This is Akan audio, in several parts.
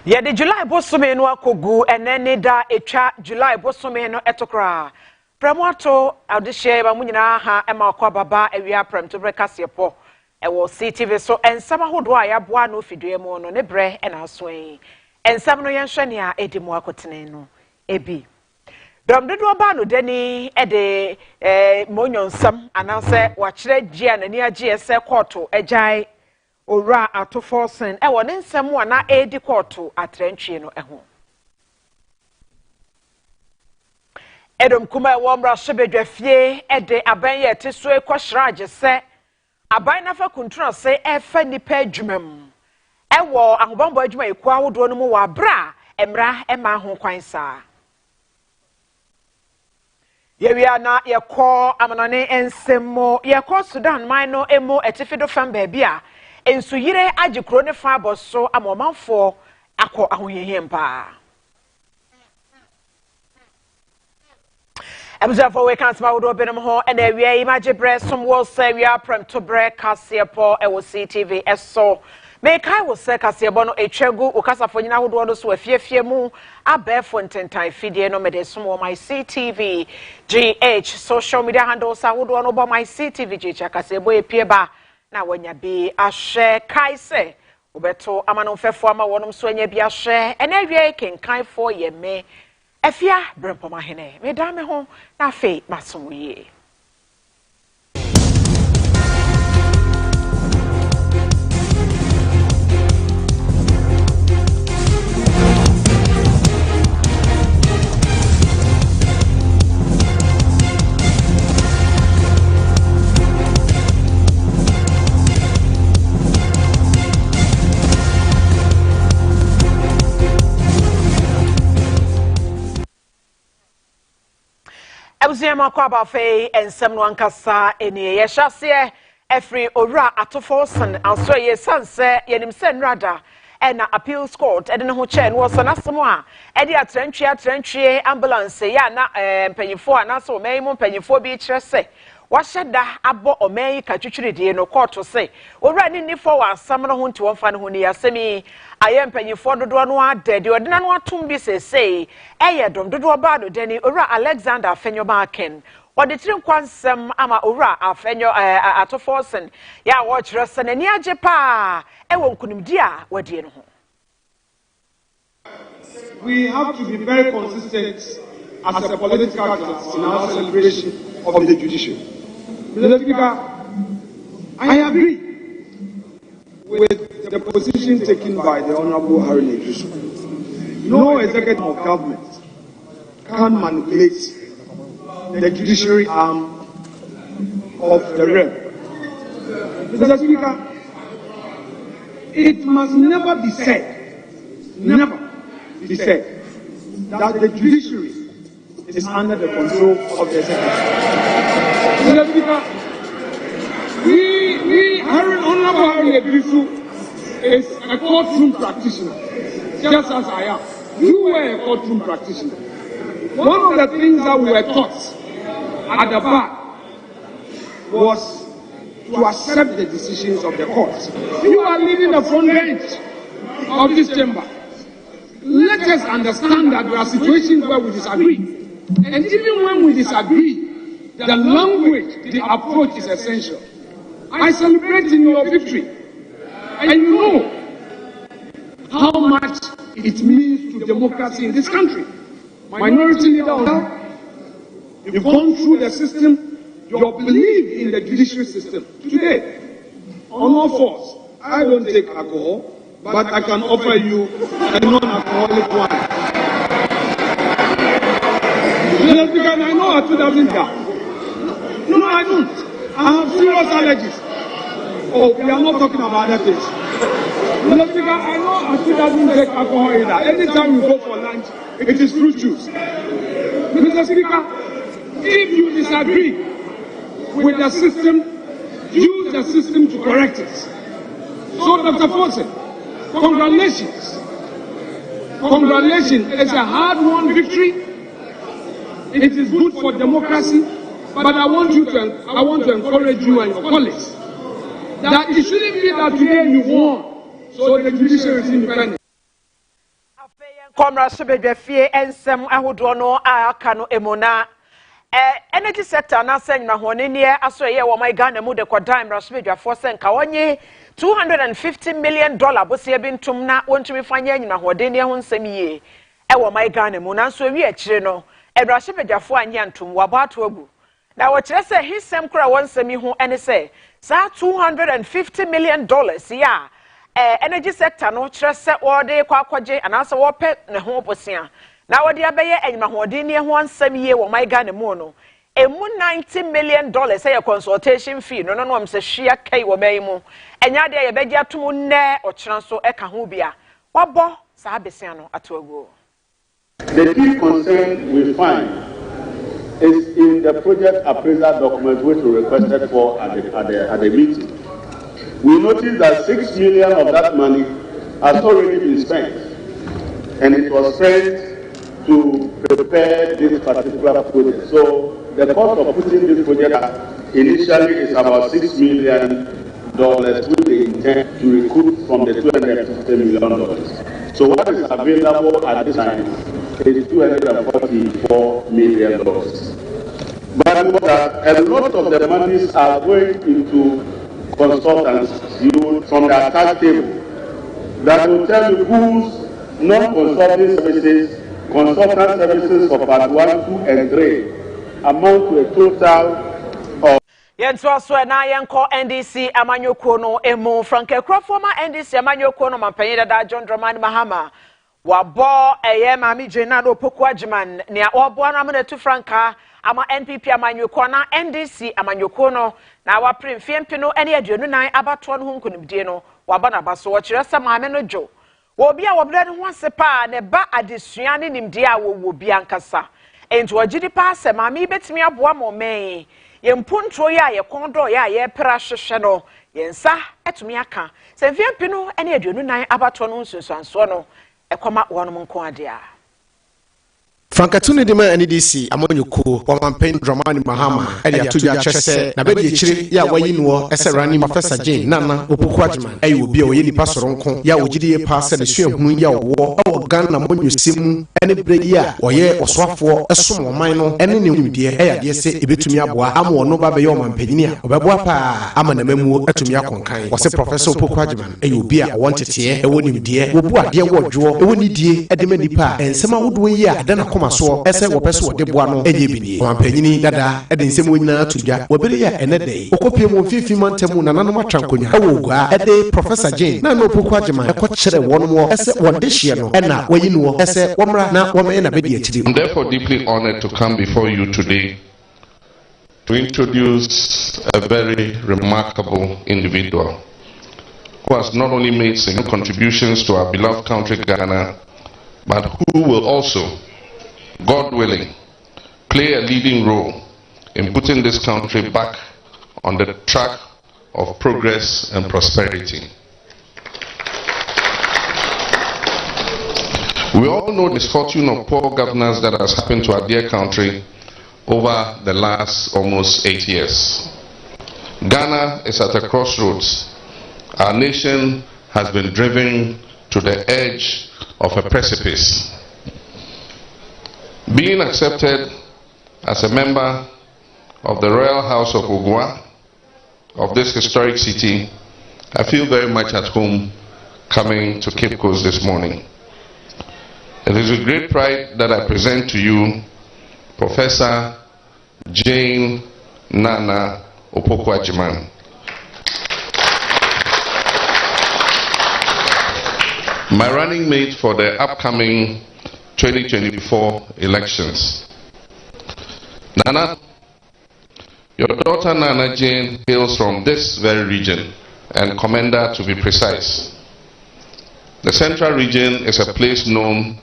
Yeah, the July bosome no akogu enene da etwa July bosome no etokra. Premoto adihye ba munyina ha ema akwa baba Afia Brempomaa Kasiepo ewo Ctv so ensama hodo a yaboa no fidue mu no ne bre na asoen. Ensam no yenhwe a edimu akotene no ebi. Domdodo ba no dani de monyonsam anase wa kire gia nani age ese court agyan ora atoforsen e won nsem wa na edi court atrantwie no ho edom kuma wo mra hwebedwafie de aban ye teso ekohra age se aban na fa kuntura se efa nipa adwumam e wo ahobambo adwuma ekwa wodo no mu wa bra emra ema ho kwan saa Yewia na yeko amanone ensemo yeko Sudan mino emo etifido fam baby a ensuyire agikro ne fa aboso amomanfo akọ ahoyehiem pa Abuzafo we kan sma wodo benem ho na awia image bre som wo say Afia Brempomaa Kasiepo e wo Ctv eso me kai wo say Kasiepo no etwagu ukasafo nyina wodo no so afiefie mu abefo ntentan fidie no mede som wo my Ctv GH social media handles wodo no bo my Ctv GH Kasiepo epie ba na wanya bi ahwe kai se obeto amanofefo ama wonom so anya bi ahwe ena awia kenkan fo ye me Afia Brempomaa Hineh me da me ho na fe masomye Abusema kwa bafe ensem no ankasa eni ye hyase efri owura atoforsen also ye sanse yenim se nrada na appeals court ede ne ho che no so nasemo a ede atrantwie ambulance ya na mpanyifo anaso omanyimu mpanyifo bi kire se washeda abo omanyi ka twitwiridie no court se owura ni nifo wa asam no ho nti wonfa ne ho ni yasemi aye mpanyifo dodo no adede odena no atum bi sesei eye domdodo ba no deni owura Alexander Fenyomaken ode tiri kwansem ama owura afenyo atoforsen ya wo kire se nani age pa ewo nkunimdi a wadie no ho. We have to be very consistent as a political class in our celebration of the judiciary. Mr. Speaker, I agree with the position taken by the Honorable Harry Nejusu. No executive of government can manipulate the judiciary arm of the realm. Mr. Speaker, it must never be said that the judiciary is under the control of the executive. Mr. Speaker, Honorable Harry Nejusu is a courtroom practitioner, just as I am. You were a courtroom practitioner. One of the things that we were taught at the bar was to accept the decisions of the courts. You are leading the front bench of this chamber. Let us understand that there are situations where we disagree. And even when we disagree, the language, the approach is essential. I celebrate in your victory. And you know how much it means to democracy in this country. Minority leader, you've gone through the system, your belief in the judicial system. Today, on all fours, I don't take alcohol, but I can offer you a non-alcoholic wine. Because I know I should have been there. No, I don't. I have serious allergies. Oh, we are not talking about other things. Because I know I should have been take alcohol either. Anytime you go for lunch, it is fruit juice. Mr. Speaker, if you disagree with the system, use the system to correct it. So, Dr. Forsen, congratulations. Congratulations. It's a hard-won victory. It is good for democracy. But I want to encourage you and your colleagues that it shouldn't be that today you won, so the judiciary is independent. Comrade Subedwefie ensem ahodo no aka no emona energy sector na sen na honene aso ye wo my Ghana mu de kodan Subedwafo sen ka wonye $250 million bosie bintum na wontumi fanya nyina hodene ho nsem yie e wo my Ghana mu na so wi akire no Subedwafo anya ntum wabo ato agu na wo kire se hisem kura wonsem ho ene se sa $250 million ya energy sector no kire se wode kwakwaje anase wo pe ne ho bosia na wode abeye enyima hodene ho nsem yie wo my Ghana mu no emu $90 million say consultation fee no am se hwia kai wo mai mu enya de ye begya tum ne ochran so eka ho bia wabo sa besia no atoago. The key concern we find is in the project appraisal document which we requested for at the meeting. We noticed that $6 million of that money has already been spent, and it was spent to prepare this particular project. So the cost of putting this project initially is about $6 million, which they intend to recoup from the $250 million. So what is available at this time is $244 million. But a lot of the monies are going into consultants from the tax table that will tell you whose non-consulting services, consultant services for part 1, 2, and 3 amount to a total of Yenso so na yenko NDC amanyoko no emu Franke Krofoma NDC amanyoko no mampanyida da John Dramani Mahama wabo eye mami jena do poku ajiman ne obo na me tu Franka ama NPP amanyoko na NDC amanyoko no na wa premfempe no ene aduonu nan abato no hunkunimdie no waba na baso wo kire se maame no jo wo bia wo bre ho sepa ne ba adesua ne nimdie a wo bia nkasa enti wagidi pa se maame betimi aboa mo men yempuntro ya ye kondo ya ye pra hwehwe no yensa etumi aka se mfempe no ene aduonu nan abato no nsunsuanso no ekoma wonom nko ade a Frankatuni de ma NDC amonyoko wamampen Dramani Mahama edi atudwa chese na bedi echire ya wayi no eserani Professor Jane Nana Opoku Ajiman ayi obi a oye nipa soronko ya ogidi ye pa se ne suahunu ya wo Ghana monyosemu ene bredi a oye oswafo esom oman no ene ne nimdie eya de se ebetumi aboa ama ono ba be ye omampanyini a obeboa pa ama na mamu atumi akonkan wose Professor Opoku Ajiman ayi obi a wontete ewo nimdie wobu ade wodwo ewo nidie edema nipa ensema wodo yi a de na so ese wo pese wo de boa no enye bidie wampanyini dada ede nsem wonyina tudwa wobere ya enede okopie mu mfifi mantemu na nanom atwankonya ewo gua ede Professor Jane na no Opoku Ajiman ekokire wono ese wonde hie no ena wayi no ese womra na wome na bedi achiri. I'm therefore deeply honored to come before you today to introduce a very remarkable individual who has not only made significant contributions to our beloved country Ghana, but who will also, God willing, play a leading role in putting this country back on the track of progress and prosperity. We all know the misfortune of poor governance that has happened to our dear country over the last almost 8 years. Ghana is at a crossroads. Our nation has been driven to the edge of a precipice. Being accepted as a member of the Royal House of Ogua of this historic city, I feel very much at home coming to Cape Coast this morning. It is with great pride that I present to you Professor Jane Nana Opoku Ajiman. My running mate for the upcoming 2024 elections. Nana, your daughter Nana Jane hails from this very region, and Commander to be precise. The Central Region is a place known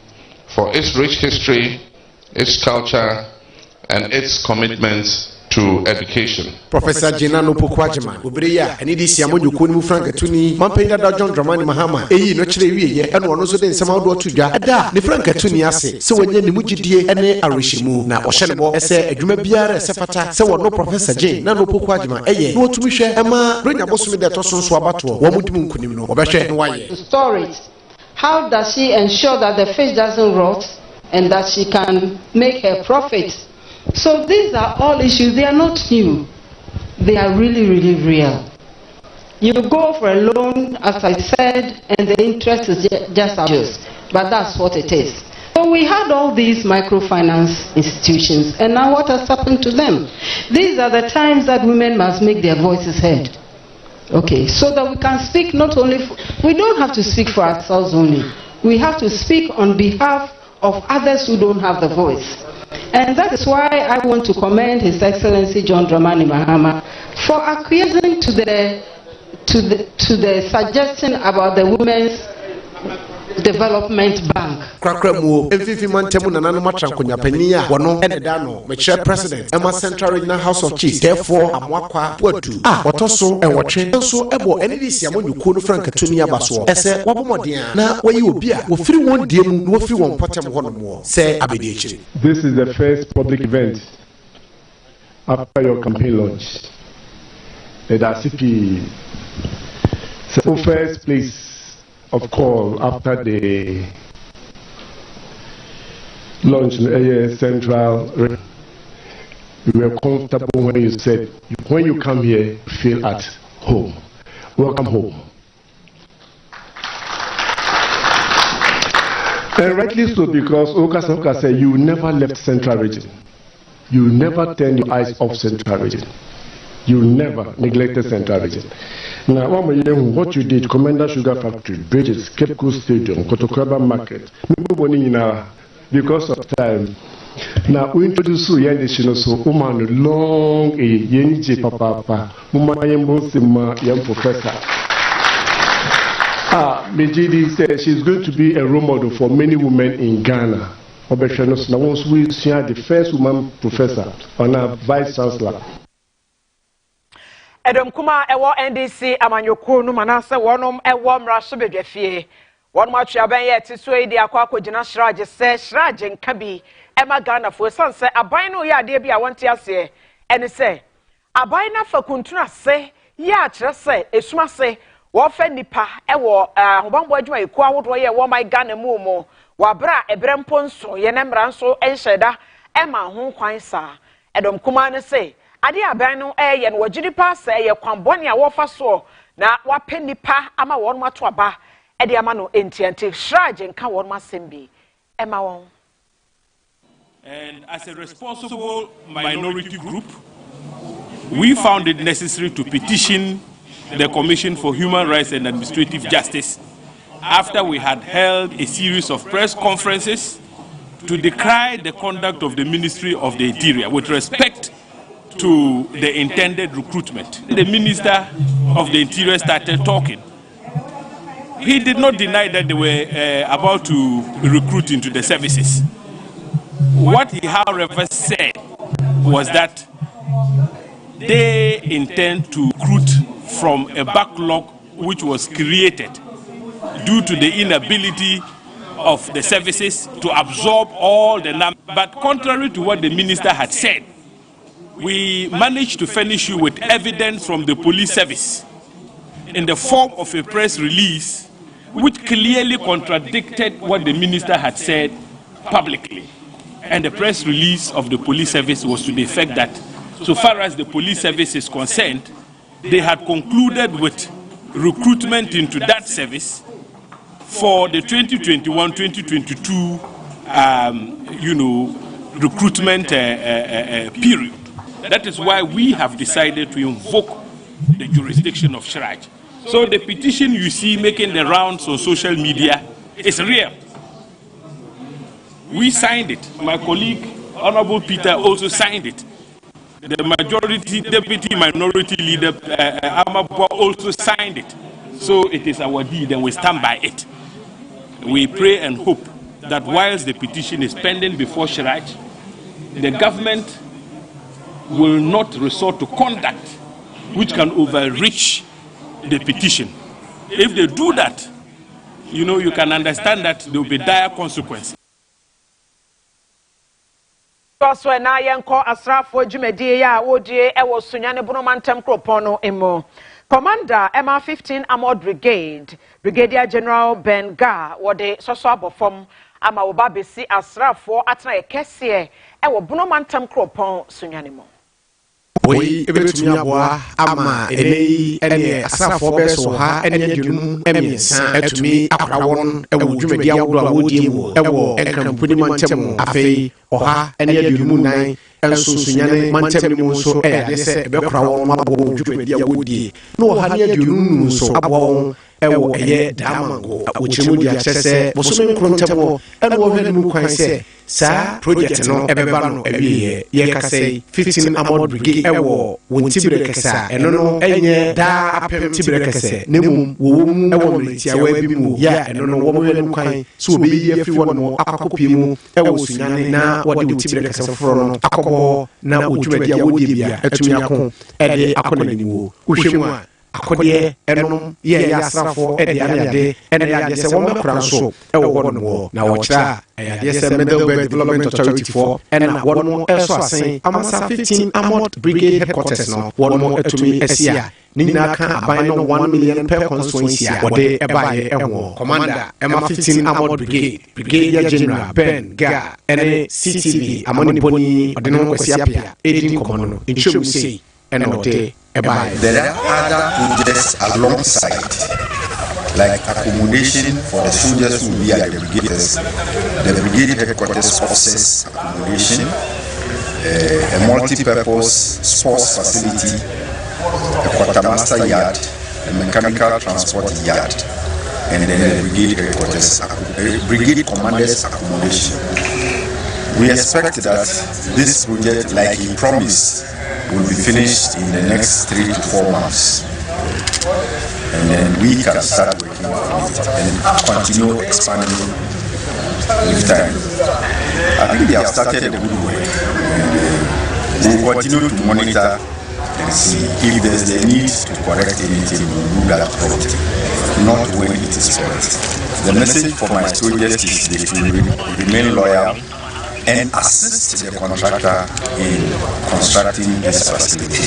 for its rich history, its culture, and its commitments to education. Professor Jane Opoku Ajiman obreya NDC amonyoko ni mu Frankatuni mampanyida da John Dramani Mahama eyi no kire wieye ene ono so de nsema wodo tudwa ada ne Frankatuni ase se wanya ne mugidie ene arehyimu na ohyenebo ese adwuma biara ese fata se wono Professor Jane Opoku Ajiman eye no otumi hwe ema ronya bosumi de to sonso abato wo mudimu nkunim no obehwe ne waye. Stories How does she ensure that the fish doesn't rot and that she can make her profit? So these are all issues. They are not new. They are really, really real. You go for a loan, as I said, and the interest is just abuse. But that's what it is. So we had all these microfinance institutions, and now what has happened to them? These are the times that women must make their voices heard. Okay, so that we can speak not only we don't have to speak for ourselves only. We have to speak on behalf of others who don't have the voice. And that is why I want to commend His Excellency John Dramani Mahama for acquiescing to the suggestion about the Women's Development Bank. Krakramo, MFF Mantemu Nana Matrankonya Penia, Wano, and Dano, Chair President, Emma Central Regional House of Chiefs, therefore, Amwakwa, Potu, Otoso, and Watchin, so Ebo, and it is Yamu Kuno Frank Tunia Basso, and say, Wabomodia, now where you be, will free one dear, no free one potem one more, say Abedici. This is the first public event after your campaign launch. The DACP, so first place of call after the launch in Central. We were comfortable when you said, when you come here, feel at home. Welcome home. And rightly so, because Okasoka said you never left Central Region. You never turned your eyes off Central Region. You never neglected Central Region. Now, what you did, Commander Sugar Factory, Bridges, Cape Coast Stadium, Kotokwaba Market, because of time. Now, we introduce you to so long a yenji papa, young professor. Mejidi said she's going to be a role model for many women in Ghana. Obeshanos, now once we see the first woman professor and our vice chancellor. Edom kuma ewo NDC amanyoko no manase wonom ewo mraso bedwafie wonum atwa ban ye tiso edi akwa akogina shraje se shraje nka bi ema Ghana fo sanse aban no ya de bi a wonte ase ene se aban na fa kuntuna se ya kire se esuma se wo fa nipa ewo hobambo adwuma eku awodo ye wo my Ghana mu mo wabra ebrempo nso ye ne mra nso enhyeda ema ho kwan sa edom kuma ne se ade aban no ye no wagiri pa se ye kwambone a wo fa so na wape nipa ama won mato aba e de ama no entiente shraje nka won masembi ema won. And as a responsible minority group, we found it necessary to petition the Commission for Human Rights and Administrative Justice after we had held a series of press conferences to decry the conduct of the Ministry of the Interior with respect to the intended recruitment. The Minister of the Interior started talking. He did not deny that they were about to recruit into the services. What he, however, said was that they intend to recruit from a backlog which was created due to the inability of the services to absorb all the numbers. But contrary to what the minister had said, we managed to furnish you with evidence from the police service in the form of a press release which clearly contradicted what the minister had said publicly. And the press release of the police service was to the effect that, so far as the police service is concerned, they had concluded with recruitment into that service for the 2021-2022, recruitment period. That is why we have decided to invoke the jurisdiction of Shraj. So the petition you see making the rounds on social media is real. We signed it. My colleague, Honorable Peter, also signed it. The majority, deputy minority leader, Amabwa, also signed it. So it is our deed and we stand by it. We pray and hope that whilst the petition is pending before Shraj, the government will not resort to conduct which can overreach the petition. If they do that, you can understand that there will be dire consequences. So na yenko asrafo dwumedie ya wodie e wo sunyane bonomantem kropono emo Commander MR15 Armored Brigade, Brigadier General Ben Gar, wode soso abofom ama wo ba besi asrafo atena ekese e wo bonomantam kropon sunyanimo. Oyi ebetumi aboa ama enei ene asrafo beso ha ene adwunum emiensa atumi akra won ewo dwumadi awodo awodie mu ewo enkampuni mantem afei oha ene adwunum nan enso sunyane mantem ni mu so ade ebekra won mabo dwumadi awodie no oha ne adwunum so abo ewo eye damango ochemu dia chese bosome nkrontabo eno hwene mu kwan se sa project no ebeba no awie ye kasei 15 Armored Brigade ewo wontibire kesa eno no enye da apem tibire kese nemum wo mu ewo militia wa bi mu ya eno no wo hwene mu kwan so obi ye fi wono akakopie mu ewo sunyane na wode tibire kese foro no akobo na odwumadi awodie bia atumi akon ede akona niwo uhwemu a akode enom ye yasrafo ede ade ene ade se wo mekra so ewo wono na wo kira ade se Middle Belt Development Authority for ena wono eso asen amasa 15 Armored Brigade headquarters no wono etumi esia nina kan aban no 1 million per constituency wode ebaye eho Commander MR15 Armored Brigade Brigadier General Ben Gar ene CTV amoni boni ode no kwasiapia edin komono intwem sei ene ode. There are other projects alongside, like accommodation for the soldiers who will be at the brigades, the brigade headquarters offices accommodation, a multi-purpose sports facility, a quartermaster yard, a mechanical transport yard, and then the brigade headquarters, brigade commanders accommodation. We expect that this project, like he promised, will be finished in the next 3 to 4 months, and then we can start working on it and continue expanding with time. I think they have started a good work, and we will continue to monitor and see if there's the need to correct anything. We will do that properly, not when it is correct. The message for my soldiers is they should remain loyal and assist the contractor in constructing this facility.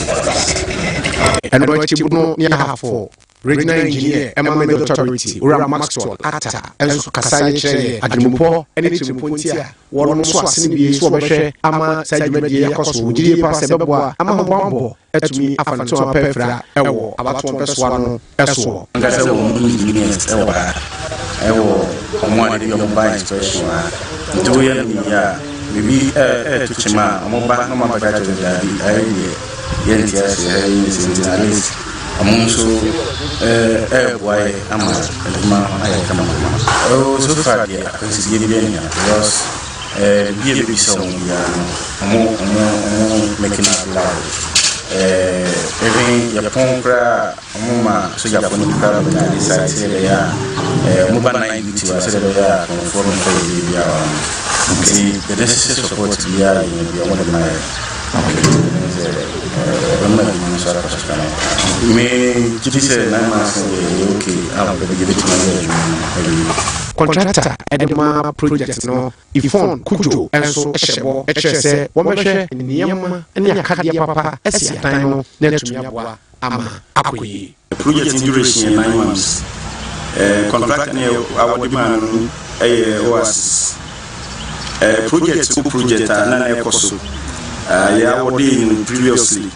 And what you know, you have for regional engineer, Middle Authority, Ura Maxwell, Ata, and Kasai Chere, Adumupo, and it's in Puntia, one Swassin be Swabashe, Ama, Sadia Cosu, G. Passabua, Ama Bambo, at me, Afantua Pefra, Ewo, about 1 plus 1, Eswo. And that's a woman, Ewo, one of your buying special. Do you? Maybe to Chima, Moba, no matter what I yes, at least among so why am I come oh, so far, yeah, I can give you because give some more making up loud. Even your compra, Muma, so your phone, besides there, Mobile 90 was there from the necessary support we are in one of my contractor Edema project no ifon kujo enso ehebo ehese womehwe niyama ene akadia papa esia tan no netumi aboa ama akoyi project duration 9 months contract ne our demand was project na ekoso ya wording previously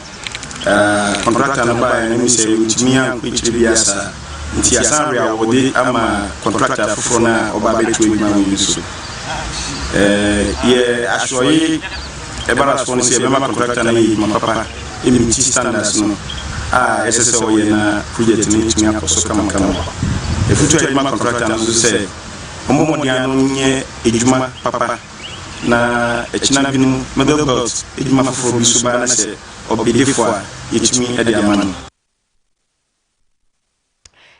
contractor na buy na mi say utimiya kwichibiasa nti asanre awode ama contractor foforo na obabetu eduma wiso ye ashoyi ebara sponsor be ma contractor na yi ma papa emiti standards no SSO ye na project ni utimiya koso kama efutu eduma contractor na so say omomodiano nye eduma papa na echina binu Middle Belt eduma foforo biso ba na se obedefo yetumi ede amano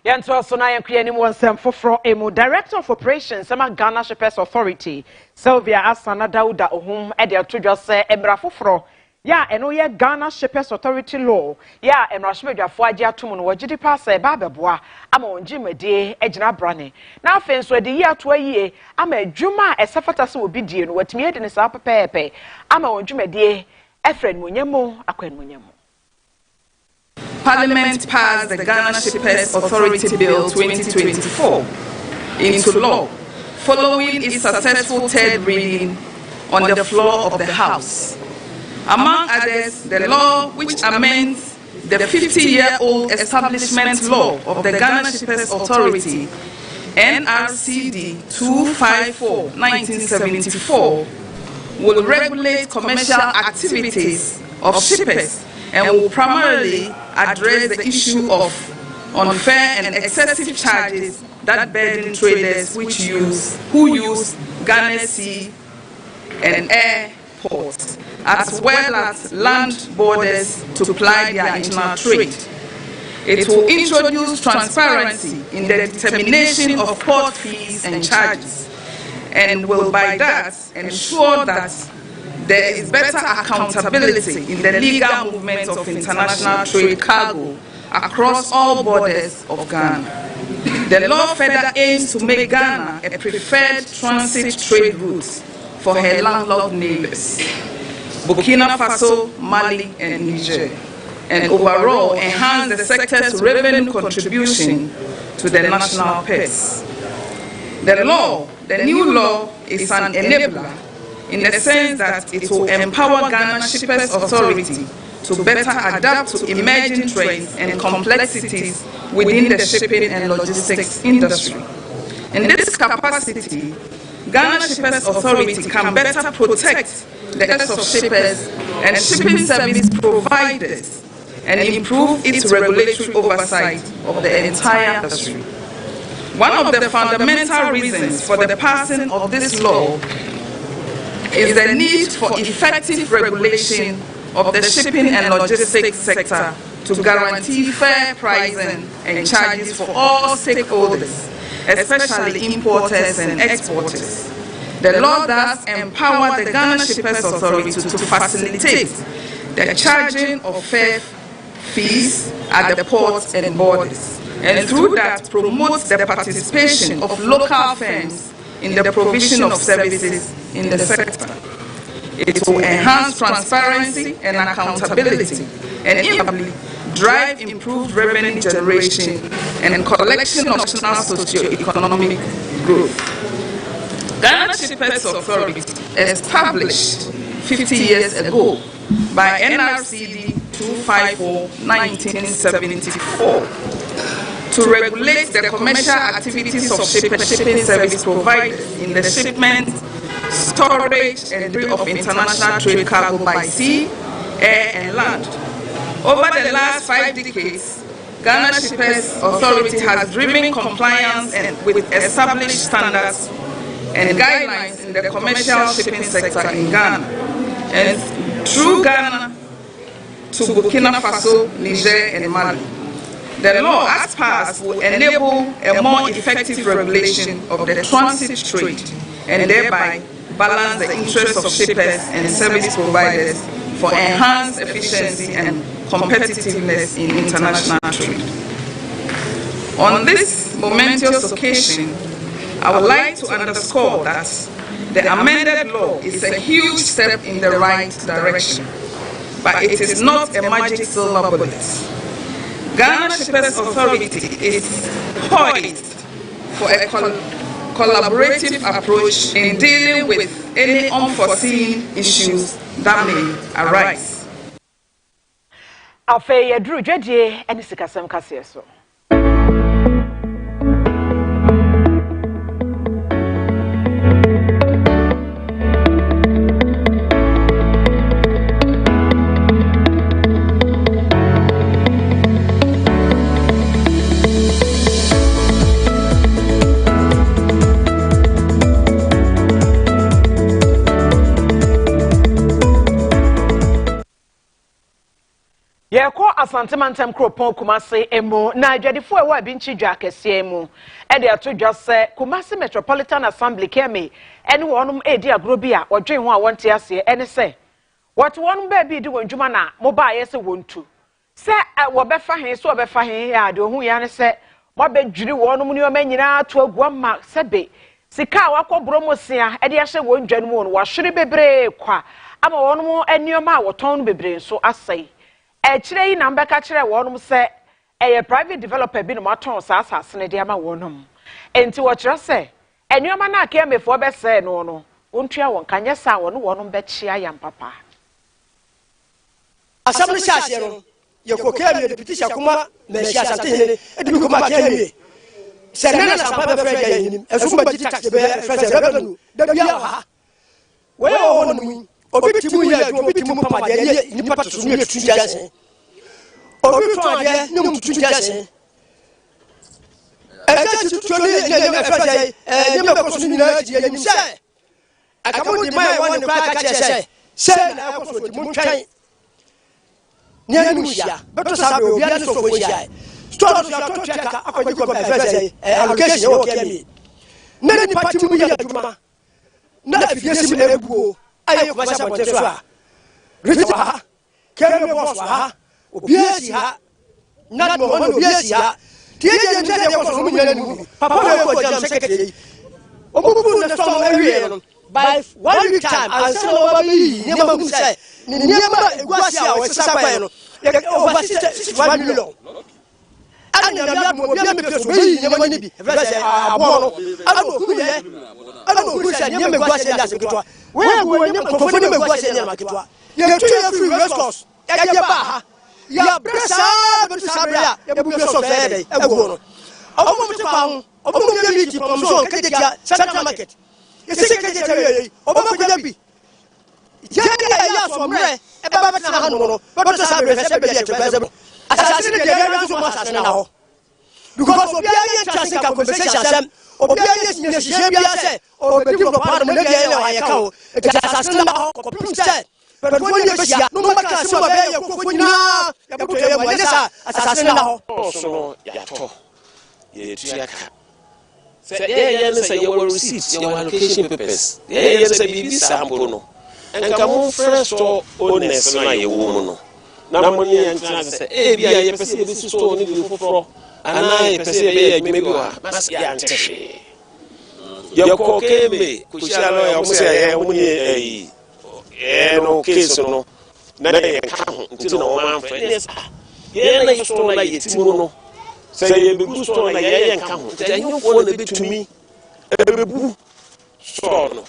Yanto so na yankwe ni wonsem foforo emu Director of Operations sama Ghana Shippers Authority Sylvia Asana Dauda ohum ede atodwa se emra foforo ya eno ye Ghana Shippers Authority law ya emra shimedwafo agi atom no wagidi pass e ba beboa ama onjimede egina brane na afen so de yi ato ayie ama adwuma esafata se obi die no watimi ede ne sa pepepe ama onjimede efren munyemo akwan munyemo Parliament passed the Ghana Shippers Authority Bill 2024 into law, following its successful third reading on the floor of the House. Among others, the law which amends the 50-year-old establishment law of the Ghana Shippers Authority, NRCD 254/1974, will regulate commercial activities of shippers and will primarily address the issue of unfair and excessive charges that burden traders who use Ghana's sea and air ports, as well as land borders to ply their internal trade. It will introduce transparency in the determination of port fees and charges, and will by that ensure that there is better accountability in the legal movement of international trade cargo across all borders of Ghana. The law further aims to make Ghana a preferred transit trade route for her landlocked neighbors, Burkina Faso, Mali, and Niger, and overall enhance the sector's revenue contribution to the national purse. The new law, is an enabler in the sense that it will empower Ghana Shippers Authority to better adapt to emerging trends and complexities within the shipping and logistics industry. In this capacity, Ghana Shippers Authority can better protect the interests of shippers and shipping service providers and improve its regulatory oversight of the entire industry. One of the fundamental reasons for the passing of this law is the need for effective regulation of the shipping and logistics sector to guarantee fair pricing and charges for all stakeholders, especially importers and exporters. The law thus empowers the Ghana Shippers Authority to facilitate the charging of fair fees at the ports and borders, and through that promotes the participation of local firms in the provision of services in the sector. It will enhance transparency and accountability and inevitably drive improved revenue generation and collection of national socio-economic growth. Ghana Shippers Authority, established 50 years ago by NRCD 254/1974, to regulate the commercial activities of shipping service providers in the shipment, storage, and delivery of international trade cargo by sea, air, and land. Over the last 5 decades, Ghana Shippers Authority has driven compliance with established standards and guidelines in the commercial shipping sector in Ghana, and through Ghana to Burkina Faso, Niger, and Mali. The law, as passed, will enable a more effective regulation of the transit trade and thereby balance the interests of shippers and service providers for enhanced efficiency and competitiveness in international trade. On this momentous occasion, I would like to underscore that the amended law is a huge step in the right direction, but it is not a magic silver bullet. Ghana Shippers Authority is poised for a collaborative approach in dealing with any unforeseen issues that may arise. Afia Brempomaa and Ctv Kasiepo. Yeko asantemantam kropon Kumasi emu na adwadefo ewa binchi dwa kese emu e de ato dwa se Kumasi Metropolitan Assembly kemi ene wonum edi agro bi a odwen ho a wonte ase ene se what wonum ba bi di wondwuma na moba yese wontu se wo befa hen so befa hen ya de ohun ya ne se mo bedwiri wonum ni o manyina to aguama sebe sika wakobro mosia e de ahye wondwan mu no wa hwere bebre kwa ama wonum enioma a woton bebre so asai chire yi na mbeka chire wonum se private developer bi no maton sa asase ne de ama wonum enti wo chire se enyoma na aka emefo be se no no ontua won kanye sa wonum be chia yam papa Assembly session no ye ko kemi de petition kuma me sia sante hene edibi kuma kemi se nana sampa be frɛ ya hinim enso ba ji tax be frɛ se revenue da bia ha we o wonu obi timu ya obi timu papa de ye ni papa to no etu jase obi to ade ne mu tu jase ese tu to ne ne frɛ se ne me ko so ni na ji ya ni se akamo di mai won kwa ka che se na ko so di mu twan Nianusia, but to Sabio, we are so for Jai. Stop your contract, allocation, okay. Many party to be a Juma. Not if you see me, I have myself on Tesla. Rita, Kerry Boswa, Obiasia, not more Obiasia. Tia was Papa Secretary. Obu the song every by 1 week time, I said over me, never say. Never Guasia or Sapano, over 61 million. And you have more because we never need to be. I don't know who said never Guasia as a guitar. Where were you comfortable Guasia and Makitua? You have 2 free rescues. You have Bressa, but Sabria, you have so fair. I go. I want to found a meeting from Santa Market. It's a secretary of Obabi. Yeah, from Ray, about Nahano, but the Sabbath, assassinated the area so much as now. Because of the Chassic conversation, or the or the people of Parliament, I call it assassin now, but when you see no matter so assassin now. Also, Yato, Yetiaka. Say your receipts, your allocation papers. Yes, a baby sample. And come on, fresh store owners, my woman. Namony and say, I perceive this store in for, and I perceive maybe must be anti. Your cock me, Cushalo, say, no case, no. Nay, come until no one friends. Yeah, I saw like it's no. Say, a good store like I am come. Then you want a bit to me. A boo. So,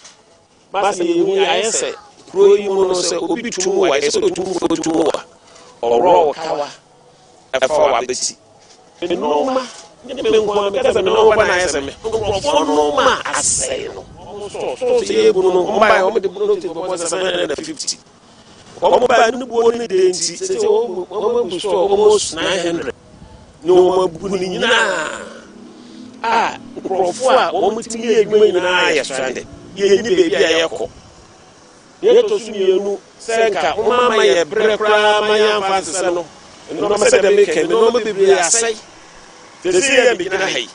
must be, I say. Growing on us, Obi to more, I saw 2 more, or raw cow, a 4 Bessie. No, ma, because I know when I say, no, ma, I say, no. So, say, Bruno, my home, the Bruno was 750. By no one in the city, almost 900. No more bullying now. Ah, Crawford, almost a year, and I are stranded. Ye, baby, I echo. Yet to see you, Senka, my brekra, my young Fansano, and no matter the making, no baby, I say. The sea and begin a hay.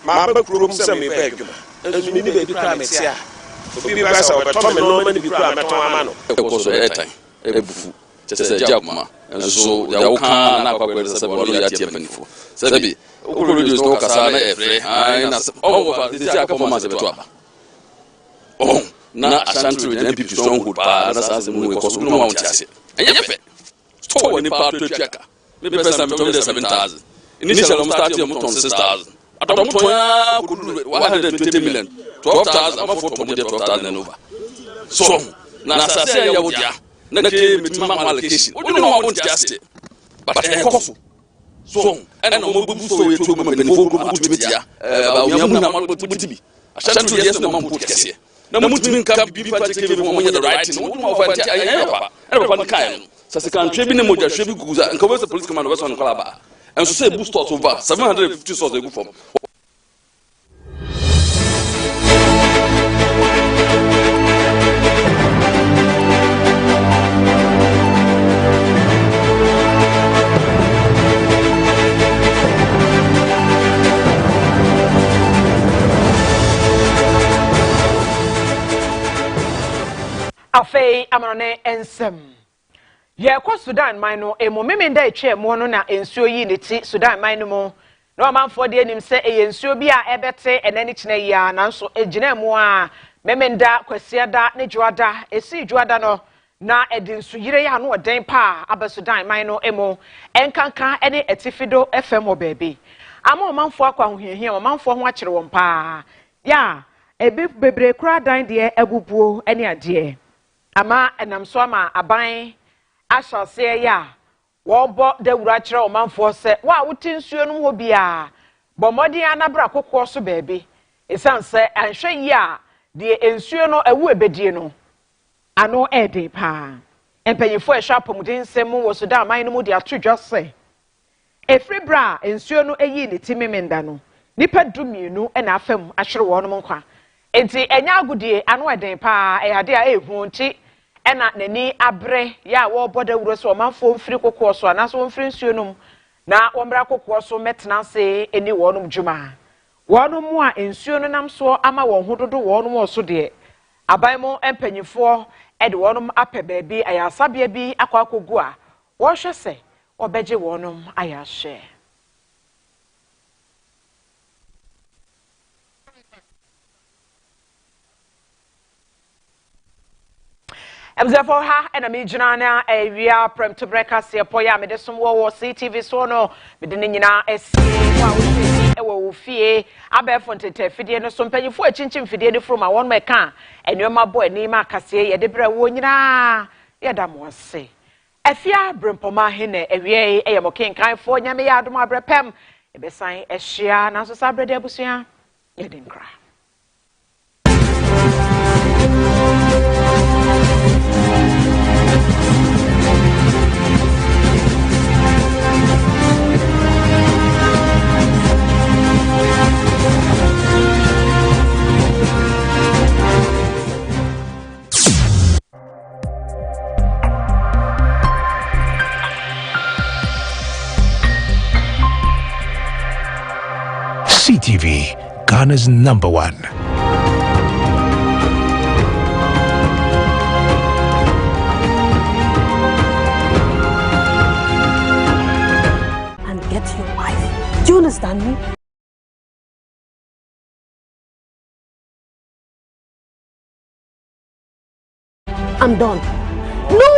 My book room semi beg, as we baby crime is here. To be best of a Tom and Norman be crime at Tomano. It was a time, just a jabma, and so the Okan and Aqua was a body at Yemenfo. Sabi, Ulu's no Casana every, oh, this is a performance of a twaba. Oh. Na ashanti with MPP stronghold pa na sanse mu ko so no ma wontiase enye fe store woni pa to twaka me person me to 7,000 initially I'm starting am to 6,000 atom to ya ko 120 million 12,000 am for to 12,000 and over so na asase ya wodia na ke metima allocation woni no ma wontiase but e ko so and mo bu so we to me be fo ko butimia ba o yamu na ma butimi ashanti yes no ma wontiase na mutumi nka bipa Ctv mo nya the right no mo fa ntia ayapa e ba kan sase kan trebi ne moja trebi guza nka we police command we so nkola ba enso say boost stores over 750 stores egu from Afei amarone ensem ye kwa Sudan man no emomeme nda etwe mo no na ensuo yi ne ti Sudan man no mo na omanfo de enim se ensuo bi a ebete enani kine ya nanso egina mu a memenda kwasiada ne juada esi juada no na edin so yire ya no den pa abesudan man no emo enkankan ene etifido fm obaby ama omanfo akwa hohiahia omanfo ho akere won pa ya ebe bebre kura dan de abubuo ene ade ama enam so ama aban ahyase ya wo bo dawura kire omanfo se wa wuti nsuo no ho bia bomodi anabra kokko so baby esanse anhwe yi a de ensuo no ewu ebedie no ano ede pa empanyefo ehwa pomuden nsem wo so da man no mu de atodwa se efri bra ensuo no eyi ne timemenda no nipa dumienu na afam ahwere wonum nkwa enti enya agudie ano ede pa ehade a ehu nti ena nani abre ya wo boda wuro so manfo mfiri kokko so anaso mfiri nsuo no na wombra kokko so metena se eni wonum djuma wonum mu a ensuo no nam so ama won hododo wonum so de aban mo empanyefo ede wonum apɛ baabi ayasabea bi akwa akogu a wo hwɛ sɛ obegye wonum ayahye Ebzefo ha ena me gyina na Afia Brempomaa Kasiepo ya me de som wo Ctv so no me de nyina esie wa wo ewo fie abefo ntete fidie no so mpanyifo achinchin fidie ne from awon meka enyoma bo ani ma kase ye de bra wo nyina ye da mo se Afia Brempomaa Hineh ewie eyemo kenkanfo nyame ya adom abrepem ebesan ehia na so sabrede abusua ye de nkra CTV, Ghana's #1. And get your wife. Do you understand me? I'm done. No!